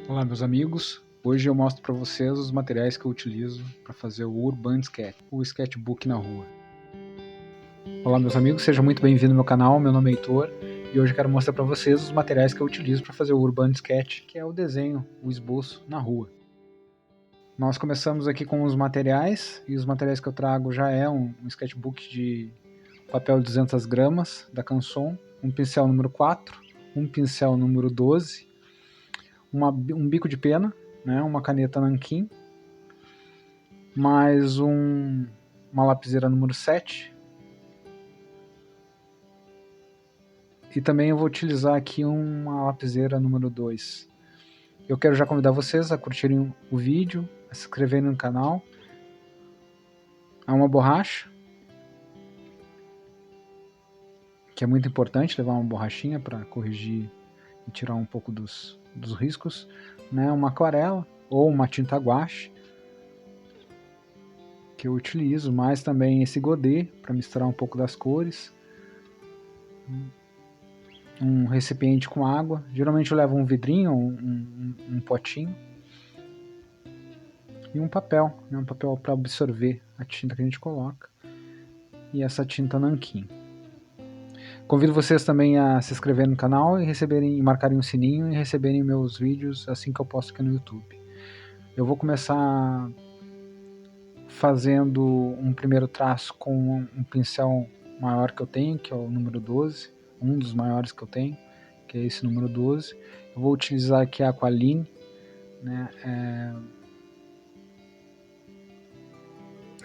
Olá, meus amigos. Hoje eu mostro para vocês os materiais que eu utilizo para fazer o Urban Sketch, o sketchbook na rua. Olá, meus amigos, sejam muito bem-vindos ao meu canal. Meu nome é Heitor e hoje eu quero mostrar para vocês os materiais que eu utilizo para fazer o Urban Sketch, que é o desenho, o esboço na rua. Nós começamos aqui com os materiais, e os materiais que eu trago já é um sketchbook de papel 200 gramas da Canson, um pincel número 4, um pincel número 12, um bico de pena, né, uma caneta nanquim, mais uma lapiseira número 7. E também eu vou utilizar aqui uma lapiseira número 2. Eu quero já convidar vocês a curtirem o vídeo, a se inscreverem no canal. Há uma borracha, que é muito importante levar uma borrachinha para corrigir e tirar um pouco dos riscos, né? Uma aquarela ou uma tinta guache, que eu utilizo, mais também esse godê para misturar um pouco das cores. Um recipiente com água, geralmente eu levo um vidrinho, um potinho, e um papel, né, um papel para absorver a tinta que a gente coloca, e essa tinta nanquim. Convido vocês também a se inscreverem no canal e marcarem o sininho e receberem meus vídeos assim que eu posto aqui no YouTube. Eu vou começar fazendo um primeiro traço com um pincel maior que eu tenho, que é o número 12, um dos maiores que eu tenho, que é esse número 12. Eu vou utilizar aqui a Aqualine, né?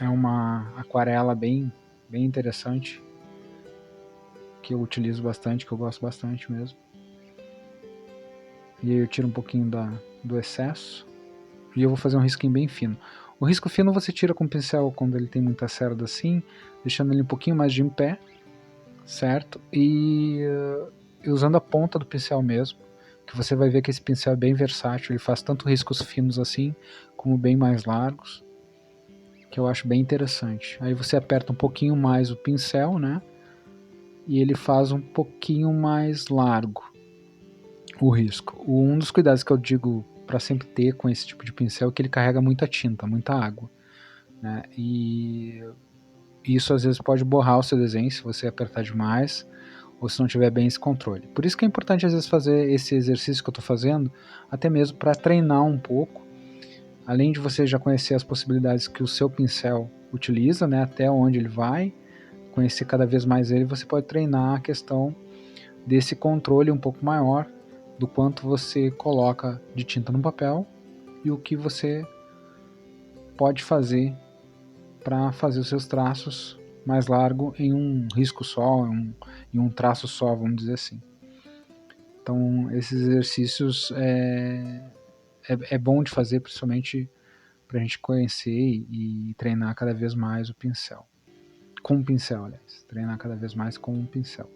É uma aquarela bem interessante, que eu utilizo bastante, que eu gosto bastante mesmo. E aí eu tiro um pouquinho do excesso e eu vou fazer um risquinho bem fino. O risco fino você tira com o pincel quando ele tem muita cerda assim, deixando ele um pouquinho mais de em pé, certo? E usando a ponta do pincel mesmo, que você vai ver que esse pincel é bem versátil, ele faz tanto riscos finos assim, como bem mais largos, que eu acho bem interessante. Aí você aperta um pouquinho mais o pincel, né? E ele faz um pouquinho mais largo o risco. Um dos cuidados que eu digo para sempre ter com esse tipo de pincel é que ele carrega muita tinta, muita água, né? E isso às vezes pode borrar o seu desenho se você apertar demais ou se não tiver bem esse controle. Por isso que é importante às vezes fazer esse exercício que eu estou fazendo, até mesmo para treinar um pouco, além de você já conhecer as possibilidades que o seu pincel utiliza, né, até onde ele vai, conhecer cada vez mais ele, você pode treinar a questão desse controle um pouco maior do quanto você coloca de tinta no papel e o que você pode fazer para fazer os seus traços mais largo em um risco só, em um traço só, vamos dizer assim. Então esses exercícios é bom de fazer, principalmente para a gente conhecer e treinar cada vez mais o pincel. Com o pincel, aliás. Treinar cada vez mais com o pincel.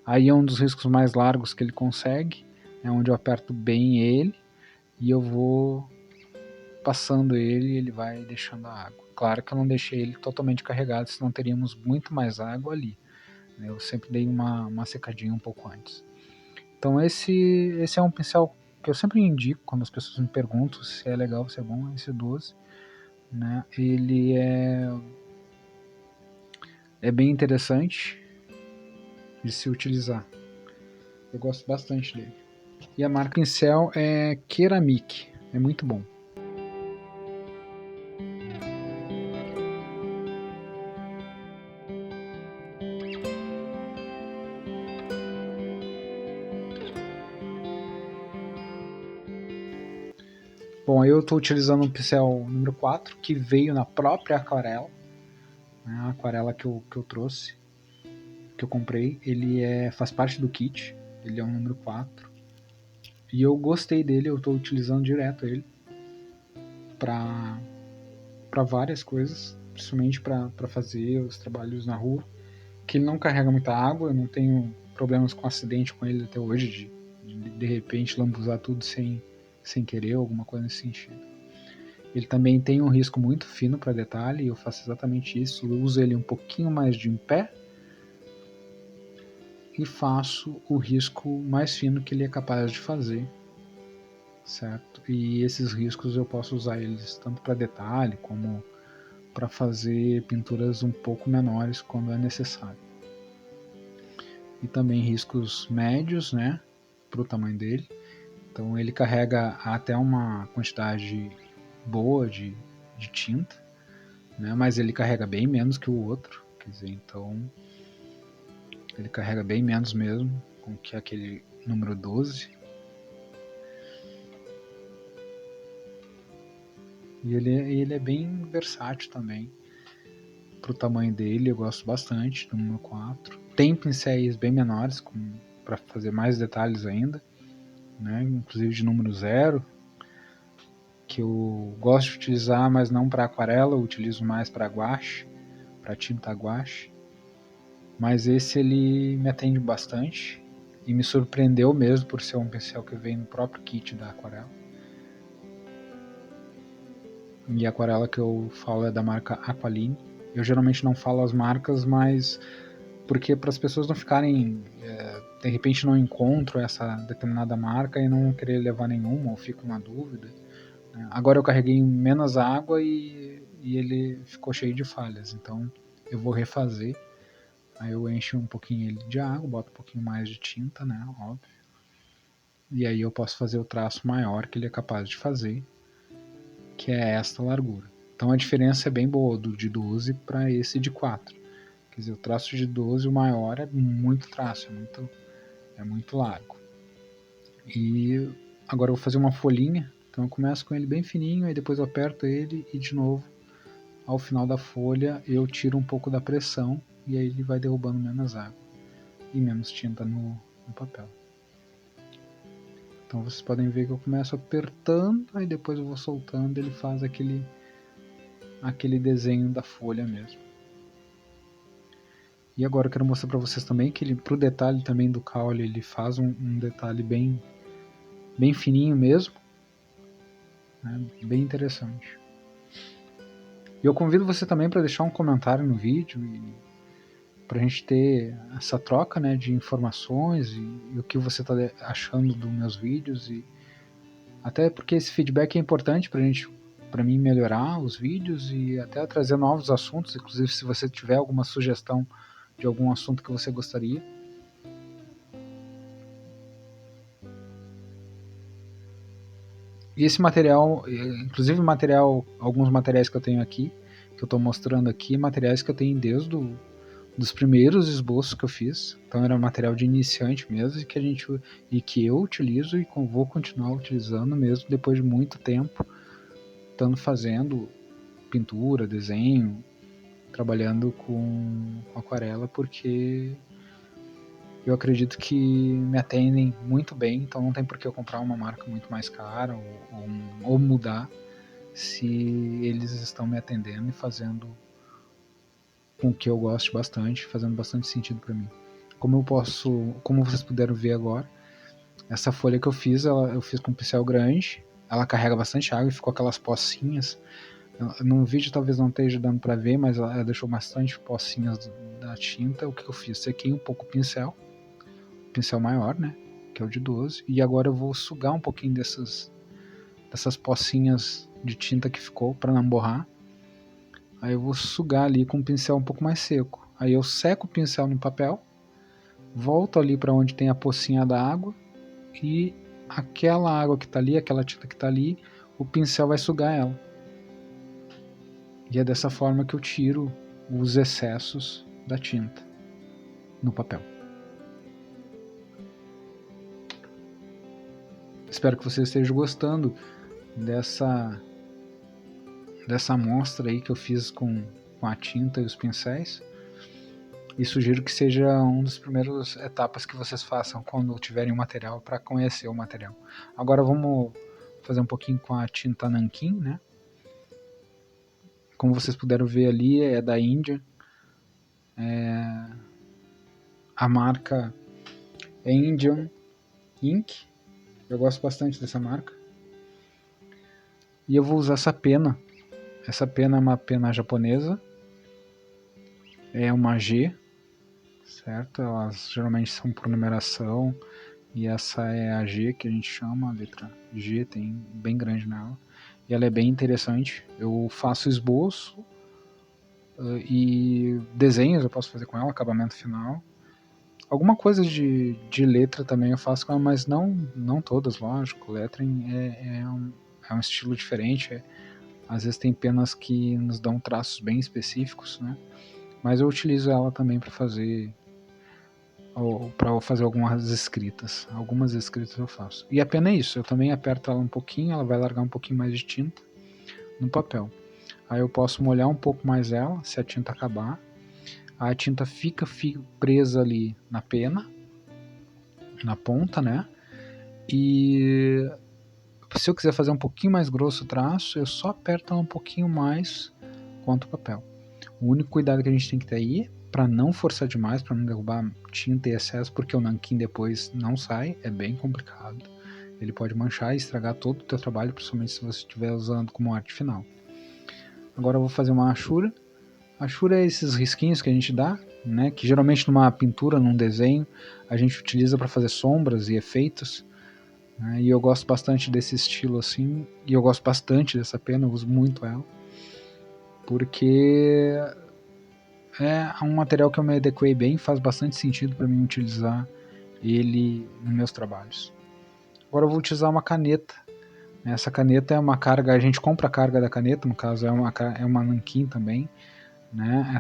Aí é um dos riscos mais largos que ele consegue, é onde eu aperto bem ele e eu vou passando ele e ele vai deixando a água. Claro que eu não deixei ele totalmente carregado, senão teríamos muito mais água ali. Eu sempre dei uma secadinha um pouco antes. Então esse é um pincel que eu sempre indico quando as pessoas me perguntam se é legal, se é bom, esse 12. Né? Ele é bem interessante de se utilizar. Eu gosto bastante dele. E a marca pincel é Ceramic, é muito bom. Bom, eu estou utilizando um pincel número 4, que veio na própria aquarela, né, a aquarela que eu trouxe, que eu comprei. Ele faz parte do kit, ele é um número 4. E eu gostei dele, eu estou utilizando direto ele para várias coisas, principalmente para fazer os trabalhos na rua, que ele não carrega muita água, eu não tenho problemas com acidente com ele até hoje, de repente lambuzar tudo sem querer, alguma coisa nesse sentido. Ele também tem um risco muito fino para detalhe, e eu faço exatamente isso, eu uso ele um pouquinho mais de em pé e faço o risco mais fino que ele é capaz de fazer, certo? E esses riscos eu posso usar eles tanto para detalhe como para fazer pinturas um pouco menores quando é necessário. E também riscos médios, né, para o tamanho dele. Então ele carrega até uma quantidade boa de tinta, né, mas ele carrega bem menos que o outro, quer dizer, então ele carrega bem menos mesmo que aquele número 12. E ele é bem versátil também. Pro tamanho dele, eu gosto bastante do número 4. Tem pincéis bem menores para fazer mais detalhes ainda, né? Inclusive de número 0, que eu gosto de utilizar, mas não para aquarela, eu utilizo mais para guache, para tinta guache. Mas esse ele me atende bastante e me surpreendeu mesmo por ser um pincel que vem no próprio kit da aquarela. E a aquarela que eu falo é da marca Aqualine. Eu geralmente não falo as marcas, mas porque para as pessoas não ficarem, de repente não encontro essa determinada marca e não querer levar nenhuma ou fico na dúvida. Né? Agora eu carreguei menos água e ele ficou cheio de falhas, então eu vou refazer. Aí eu encho um pouquinho ele de água, boto um pouquinho mais de tinta, né, óbvio. E aí eu posso fazer o traço maior que ele é capaz de fazer, que é esta largura. Então a diferença é bem boa do de 12 para esse de 4. Quer dizer, o traço de 12, o maior, é muito traço, é muito largo. E agora eu vou fazer uma folhinha, então eu começo com ele bem fininho, aí depois eu aperto ele e de novo, ao final da folha, eu tiro um pouco da pressão e aí ele vai derrubando menos água e menos tinta no papel. Então vocês podem ver que eu começo apertando, aí depois eu vou soltando, ele faz aquele desenho da folha mesmo. E agora eu quero mostrar para vocês também que ele, pro detalhe também do caule, ele faz um detalhe bem fininho mesmo, né? Bem interessante. E eu convido você também para deixar um comentário no vídeo e para a gente ter essa troca, né, de informações e o que você está achando dos meus vídeos, e até porque esse feedback é importante para mim melhorar os vídeos e até trazer novos assuntos, inclusive se você tiver alguma sugestão de algum assunto que você gostaria. E esse material, inclusive alguns materiais que eu tenho aqui, que eu estou mostrando aqui, materiais que eu tenho desde dos primeiros esboços que eu fiz. Então era material de iniciante mesmo e que eu utilizo e vou continuar utilizando mesmo depois de muito tempo estando fazendo pintura, desenho, trabalhando com aquarela, porque eu acredito que me atendem muito bem, então não tem por que eu comprar uma marca muito mais cara ou mudar se eles estão me atendendo e fazendo com que eu goste bastante, fazendo bastante sentido para mim. Como vocês puderam ver agora, essa folha que eu fiz com um pincel grande, ela carrega bastante água e ficou aquelas pocinhas. No vídeo talvez não esteja dando para ver, mas ela deixou bastante pocinhas da tinta. O que eu fiz? Sequei um pouco o pincel maior, né, que é o de 12, e agora eu vou sugar um pouquinho dessas pocinhas de tinta que ficou para não borrar. Aí eu vou sugar ali com um pincel um pouco mais seco. Aí eu seco o pincel no papel, volto ali para onde tem a pocinha da água e aquela água que está ali, aquela tinta que está ali, o pincel vai sugar ela. E é dessa forma que eu tiro os excessos da tinta no papel. Espero que você esteja gostando dessa amostra aí que eu fiz com a tinta e os pincéis. E sugiro que seja uma das primeiras etapas que vocês façam quando tiverem o material, para conhecer o material. Agora vamos fazer um pouquinho com a tinta nanquim, né? Como vocês puderam ver ali, é da Índia. A marca é Indian Ink. Eu gosto bastante dessa marca. E eu vou usar essa pena. Essa pena é uma pena japonesa. É uma G, certo? Elas geralmente são por numeração E essa é a G, que a gente chama, a letra G, tem bem grande nela. E ela é bem interessante. Eu faço esboço e desenhos eu posso fazer com ela, acabamento final. Alguma coisa de letra também eu faço com ela, mas não todas, lógico. Lettering é um estilo diferente. Às vezes tem penas que nos dão traços bem específicos, né? Mas eu utilizo ela também para fazer algumas escritas. Algumas escritas eu faço. E a pena é isso, eu também aperto ela um pouquinho, ela vai largar um pouquinho mais de tinta no papel. Aí eu posso molhar um pouco mais ela, se a tinta acabar. A tinta fica presa ali na pena, na ponta, né? E se eu quiser fazer um pouquinho mais grosso o traço, eu só aperto ela um pouquinho mais contra o papel. O único cuidado que a gente tem que ter aí, para não forçar demais, para não derrubar tinta e excesso, porque o nanquim depois não sai, é bem complicado. Ele pode manchar e estragar todo o teu trabalho, principalmente se você estiver usando como arte final. Agora eu vou fazer uma hachura. Hachura é esses risquinhos que a gente dá, né, que geralmente numa pintura, num desenho, a gente utiliza para fazer sombras e efeitos. Né, e eu gosto bastante desse estilo assim, e eu gosto bastante dessa pena, eu uso muito ela. Porque é um material que eu me adequei bem, faz bastante sentido para mim utilizar ele nos meus trabalhos. Agora eu vou utilizar uma caneta. Essa caneta é uma carga, a gente compra a carga da caneta, no caso é uma nanquim também, né?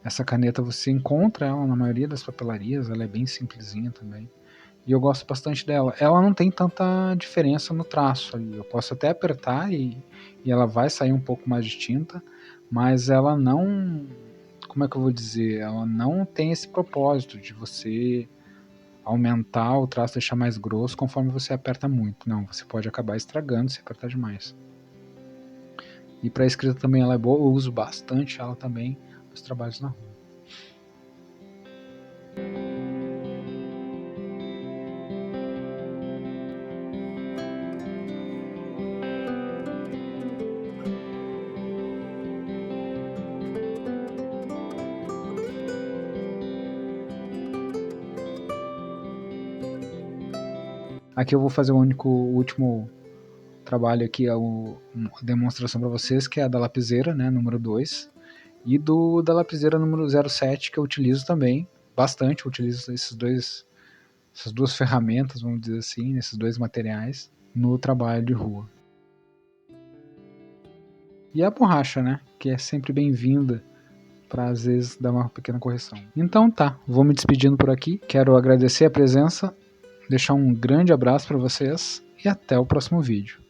Essa caneta você encontra ela na maioria das papelarias, ela é bem simplesinha também. E eu gosto bastante dela. Ela não tem tanta diferença no traço ali. Eu posso até apertar e ela vai sair um pouco mais de tinta, mas ela não, como é que eu vou dizer? Ela não tem esse propósito de você aumentar o traço, deixar mais grosso conforme você aperta muito. Não, você pode acabar estragando se apertar demais. E para escrita também ela é boa, eu uso bastante ela também nos trabalhos na rua. Aqui eu vou fazer o último trabalho aqui, uma demonstração para vocês, que é a da lapiseira, né, número 2, e da lapiseira número 07, que eu utilizo também bastante, eu utilizo essas duas ferramentas, vamos dizer assim, esses dois materiais, no trabalho de rua. E a borracha, né, que é sempre bem-vinda para às vezes dar uma pequena correção. Então tá, vou me despedindo por aqui, quero agradecer a presença, deixar um grande abraço para vocês e até o próximo vídeo.